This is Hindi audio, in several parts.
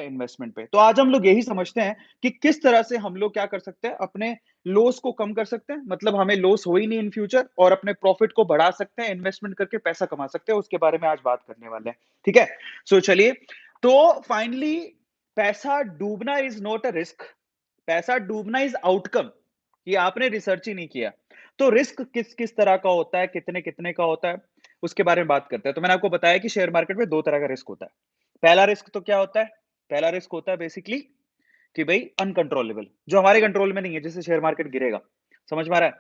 इन्वेस्टमेंट पे। तो आज हम लोग यही समझते हैं कि किस तरह से हम लोग क्या कर सकते हैं, अपने लॉस को कम कर सकते हैं, मतलब हमें लॉस हो ही नहीं इन फ्यूचर और अपने प्रॉफिट को बढ़ा सकते हैं, इन्वेस्टमेंट करके पैसा कमा सकते हैं, उसके बारे में आज बात करने वाले हैं, ठीक है? सो चलिए, तो फाइनली पैसा डूबना इज़ नॉट अ रिस्क, पैसा डूबना इज़ आउटकम। ये आपने रिसर्च ही नहीं किया। तो रिस्क किस-किस तरह का होता है, कितने-कितने का होता है, उसके बारे में बात करते हैं। तो मैंने आपको बताया कि शेयर मार्केट में 2 तरह का रिस्क होता है। पहला रिस्क तो क्या होता है? पहला रिस्क होता है बेसिकली कि भई अनकंट्रोलेबल, जो हमारे कंट्रोल में नहीं है, जिससे शेयर मार्केट गिरेगा। समझ में आ रहा है?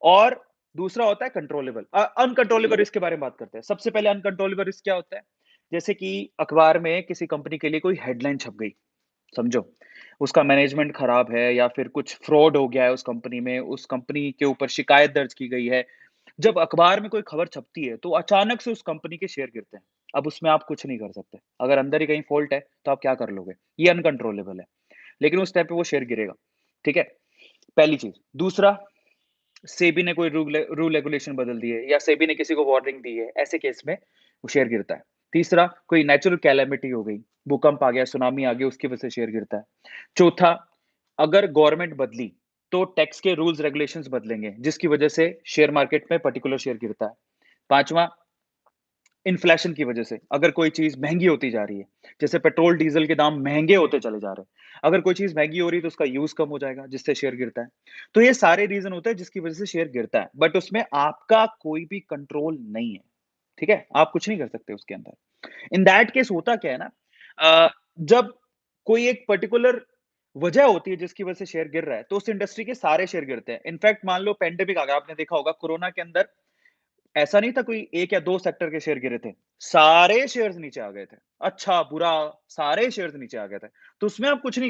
और दूसरा होता है कंट्रोलेबल। अनकंट्रोलेबल रिस्क के बारे में बात करते हैं। सबसे पहले अनकंट्रोलेबल रिस्क क्या होता है? जैसे कि अखबार में किसी कंपनी के लिए कोई हेडलाइन छप गई, समझो। उसका मैनेजमेंट खराब है या फिर कुछ फ्रॉड हो गया है उस कंपनी में, उस कंपनी के ऊपर शिकायत दर्ज की गई है। जब अखबार में कोई खबर छपती है, तो अचानक से उस कंपनी के शेयर गिरते हैं। अब उसमें आप कुछ नहीं कर सकते। अगर अंदर ही कहीं फ़ॉल्ट है, तो आप क्या कर लोगे? ये अनकंट्रोलेबल है। लेकिन उस टाइम पे वो शेयर गिरेगा, ठीक है? पहली चीज़। दूसरा, सेबी ने कोई रूल रेगुलेशन बदल दिए या सेबी ने किसी को वार्निंग दी है, ऐसे केस में वो शेयर गिरता है। तीसरा, कोई नेचुरल कैलामिटी हो गई, भूकंप आ गया, सुनामी आ गई, उसकी वजह से शेयर गिरता है। चौथा, अगर गवर्नमेंट बदली, तो टैक्स के रूल्स रेगुलेशंस बदलेंगे, जिसकी वजह से शेयर मार्केट में पर्टिकुलर शेयर गिरता है। पाँचवाँ, इन्फ्लेशन की वजह से, अगर कोई चीज़ महँगी होती जा रही है, जैसे पेट्रोल, डीज़ल के दाम महँगे होते चले जा रहे हैं। अगर कोई चीज़ महँगी हो रही है, तो उसका यूज़ कम हो जाएगा, जिससे शेयर गिरता है। तो ये सारे रीज़न होते हैं, जिसकी वजह से शेयर गिरता है, बट उसमें आपका कोई भी कंट्रोल नहीं है, ठीक है? आप कुछ नहीं कर सकते उसके अंदर। इन दैट केस होता क्या है ना, जब कोई एक पर्टिकुलर वजह होती है, जिसकी वजह से शेयर गिर रहा है, तो उस इंडस्ट्री के सारे शेयर गिरते हैं। इनफैक्ट मान लो पैंडेमिक आ गया, आपने देखा होगा कोरोना के अंदर ऐसा नहीं था कोई 1 या 2 सेक्टर के शेयर गिरे थे, सारे शेयर्स नीचे आ गए थे। अच्छा, बुरा, सारे शेयर्स नीचे आ गए थे। तो उसमें आप कुछ नहीं